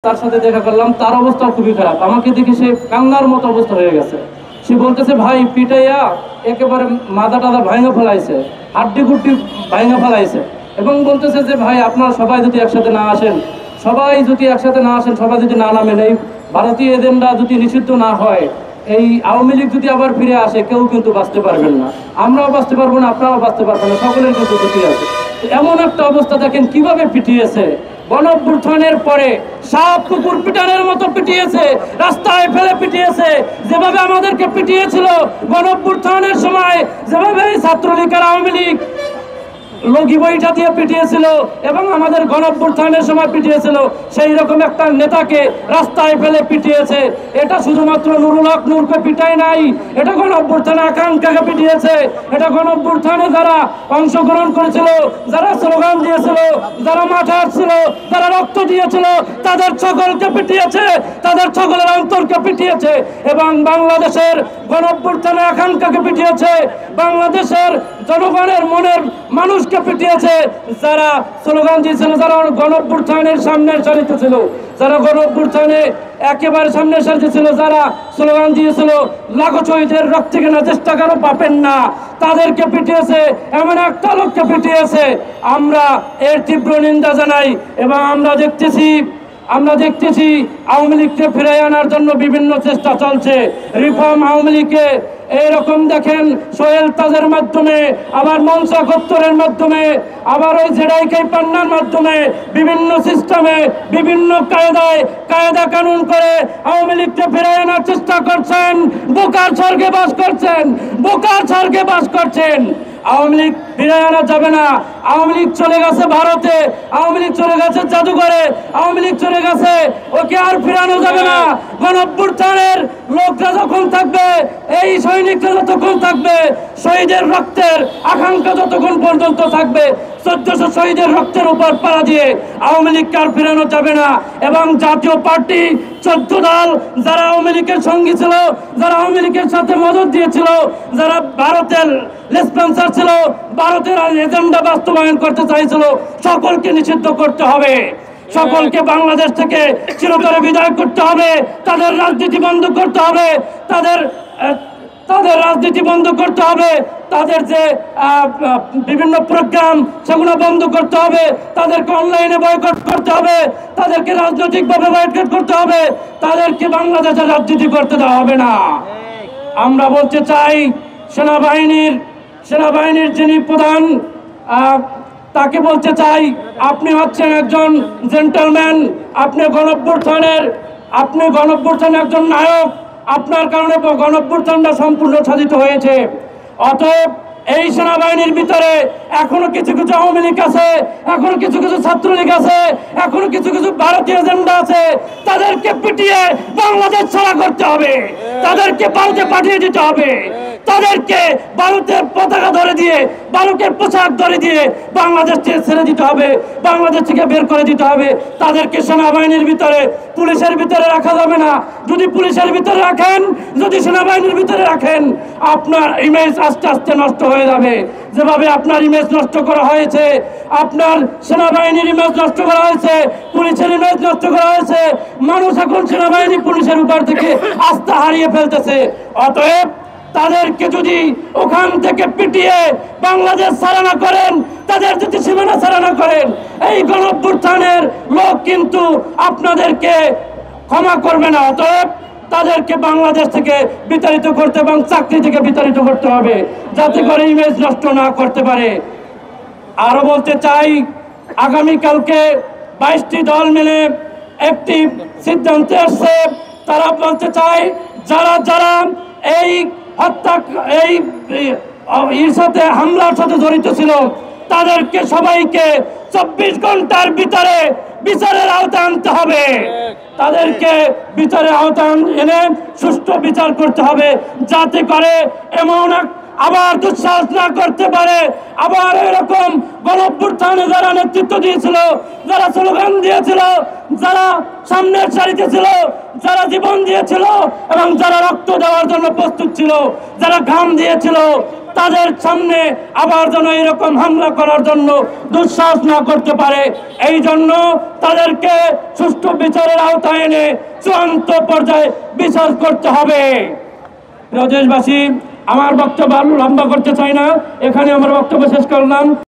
তার সাথে দেখা করলাম, তার অবস্থা খুবই খারাপ। আমাকে দেখে সে কান্নার মতো অবস্থা হয়ে গেছে। সে বলতেছে, ভাই পিটাইয়া একেবারে মাথা টাদা ভাঙা ফেলাইছে, হাড্ডি গুড্ডি ভাঙা ফেলাইছে, এবং বলতেছে যে ভাই আপনারা সবাই যদি একসাথে না আসেন, সবাই যদি না নামেন, এই ভারতীয় এজেন্ডা যদি নিষিদ্ধ না হয়, এই আওয়ামী লীগ যদি আবার ফিরে আসে, কেউ কিন্তু বাঁচতে পারবেন না, আমরাও বাঁচতে পারবো না, আপনারাও বাঁচতে পারবেন না, সকলের কিন্তু ক্ষতি আছে। এমন একটা অবস্থা দেখেন কিভাবে পিটিয়েছে। গণঅভ্যুত্থানের পরে সাপ কুকুর পিটানের মতো পিটিয়েছে, রাস্তায় ফেলে পিটিয়েছে। যেভাবে আমাদেরকে পিটিয়েছিল গণঅভ্যুত্থানের সময়, যেভাবে ছাত্রলীগ আর আওয়ামী লীগ লগি বইটা দিয়ে পিটিয়েছিল এবং আমাদের গণঅভ্যুত্থানের সময় পিটিয়েছিল, সেই রকম একটা নেতাকে রাস্তায় ফেলে পিটিয়েছে। এটা শুধুমাত্র নুরুল হক নূরকে পিটাই নাই, এটা গণঅভ্যুত্থানে আকাঙ্ক্ষাকে পিটিয়েছে। এটা গণঅভ্যুত্থানে যারা অংশগ্রহণ করেছিল, যারা স্লোগান দিয়েছিল, যারা মাঠে আসছিল, যারা রক্ত দিয়েছিল, তাদের সকলকে পিটিয়েছে, তাদের সকলের অন্তরকে পিটিয়েছে এবং বাংলাদেশের গণঅভ্যুত্থানে আকাঙ্ক্ষাকে পিটিয়েছে, বাংলাদেশের জনগণের মনের মানুষকে পিটিয়েছে। যারা স্লোগান দিয়েছিল, যারা গণঅভ্যুত্থানের সামনের সারিতে ছিল, যারা গণঅভ্যুত্থানে একেবারে সামনের সারিতে ছিল, যারা স্লোগান দিয়েছিল লাখো শহীদের রক্তে কেনা চেষ্টা কারো পাবেন না, তাদেরকে পিটিয়েছে, এমন একটা লোককে পিটিয়েছে। আমরা এর তীব্র নিন্দা জানাই এবং আমরা দেখতেছি আওয়ামী লীগকে ফিরে আনার জন্য বিভিন্ন চেষ্টা চলছে। রিফর্ম আওয়ামী লীগকে এইরকম দেখেন সোহেল তাজের মাধ্যমে, আবার মনসা খত্তরের মাধ্যমে, আবার ওই জেডাইকে পান্নার মাধ্যমে বিভিন্ন সিস্টেমে, বিভিন্ন কায়দা কানুন করে আওয়ামী লীগকে ফিরে আনার চেষ্টা করছেন। বোকার স্বর্গে বাস করছেন। আওয়ামী লীগ ফিরে আনা যাবে না। আওয়ামী লীগ চলে গেছে ভারতে, আওয়ামী লীগ চলে গেছে জাদুঘরে, আওয়ামী লীগ চলে গেছে, ওকে আর ফিরানো যাবে না। গণঅভ্যুত্থানের লোকরা যখন থাকবে, এই সৈনিকরা যতক্ষণ থাকবে, শহীদের রক্তের আকাঙ্ক্ষা যতক্ষণ পর্যন্ত থাকবে, 1400 শহীদের রক্তের উপর পাড়া দিয়ে আওয়ামী লীগকে আর ফিরানো যাবে না। এবং জাতীয় পার্টি 14 দল যারা আওয়ামী লীগের সঙ্গী ছিল, যারা আওয়ামী লীগের সাথে মদত দিয়েছিল, যারা ভারতের লেসপন্সার ছিল, ভারতের এজেন্ডা বাস্তবায়ন করতে চাইছিল, সকলকে নিষিদ্ধ করতে হবে, সকলকে বাংলাদেশ থেকে চিরতরে বিদায় করতে হবে, তাদের রাজনীতি বন্ধ করতে হবে, তাদের রাজনীতি বন্ধ করতে হবে, তাদের যে বিভিন্ন প্রোগ্রাম সেগুলো বন্ধ করতে হবে, তাদেরকে অনলাইনে বয়কট করতে হবে, তাদেরকে রাজনৈতিকভাবে বয়কট করতে হবে, তাদেরকে বাংলাদেশের রাজনীতি করতে দেওয়া হবে না। আমরা বলতে চাই, সেনাবাহিনীর যিনি প্রধান, তাকে বলতে চাই, আপনি হচ্ছেন একজন জেন্টলম্যান, আপনি গণঅভ্যুত্থানের একজন নায়ক, আপনার কারণে গণঅভ্যুত্থানটা সম্পূর্ণ সাধিত হয়েছে। অতএব এই সেনাবাহিনীর ভিতরে এখনো কিছু আওয়ামী লীগ আছে, এখনো কিছু ছাত্রলীগ আছে, এখনো কিছু ভারতীয় এজেন্ডা আছে। তাদেরকে পিটিয়ে বাংলাদেশ ছাড়া করতে হবে, তাদেরকে ভারতে পাঠিয়ে দিতে হবে, তাদেরকে ভারতের পতাকা ধরে দিয়ে, ভারতের পোশাক ধরে দিয়ে বাংলাদেশ থেকে ছেড়ে দিতে হবে, বাংলাদেশ থেকে বের করে দিতে হবে। তাদেরকে সেনাবাহিনীর ভিতরে, পুলিশের ভিতরে রাখা যাবে না। যদি পুলিশের ভিতরে রাখেন, যদি সেনাবাহিনীর ভিতরে রাখেন, আপনার ইমেজ আস্তে আস্তে নষ্ট হয়ে যাবে। যেভাবে আপনার ইমেজ নষ্ট করা হয়েছে, আপনার সেনাবাহিনীর ইমেজ নষ্ট করা হয়েছে, পুলিশের ইমেজ নষ্ট করা হয়েছে, মানুষ এখন সেনাবাহিনী পুলিশের উপর থেকে আস্থা হারিয়ে ফেলতেছে। অতএব তাদেরকে যদি ওখান থেকে পিটিয়ে বাংলাদেশ ছাড়া না করেন, তাদের যদি সীমানা ছাড়া না করেন, এই গণঅভ্যুত্থানের লোক কিন্তু আপনাদেরকে ক্ষমা করবে না। অতএব তাদেরকে বাংলাদেশ থেকে বিতাড়িত করতে এবং চাকরি থেকে বিতাড়িত করতে হবে, যাতে করে ইমেজ নষ্ট না করতে পারে। আরো বলতে চাই, আগামীকালকে 22টি দল মিলে একটি সিদ্ধান্তে আসছে। তারা বলতে চাই, যারা এই সাথে হামলার সাথে জড়িত ছিল, তাদেরকে সবাইকে 24 ঘন্টার ভিতরে বিচারের আওতায় আনতে হবে, তাদেরকে বিচারের আওতায় এনে সুষ্ঠু বিচার করতে হবে, যাতে করে এমন আবার দুঃসাহস না করতে পারে, আবার এরকম গণঅভ্যুত্থানে যারা নেতৃত্ব দিয়েছিল, যারা স্লোগান দিয়েছিল, যারা সামনের সারিতে ছিল, যারা জীবন দিয়েছিল এবং যারা রক্ত দেওয়ার জন্য প্রস্তুত ছিল, যারা ঘাম দিয়েছিল, তাদের সামনে আবার যেন এরকম হামলা করার জন্য দুঃসাহস না করতে পারে, এই জন্য তাদেরকে সুষ্ঠু বিচারের আওতায় এনে চূড়ান্ত পর্যায়ে বিচার করতে হবে। প্রিয় দেশবাসী, আমার বক্তব্য লম্বা করতে চাই না, এখানে আমার বক্তব্য শেষ করলাম।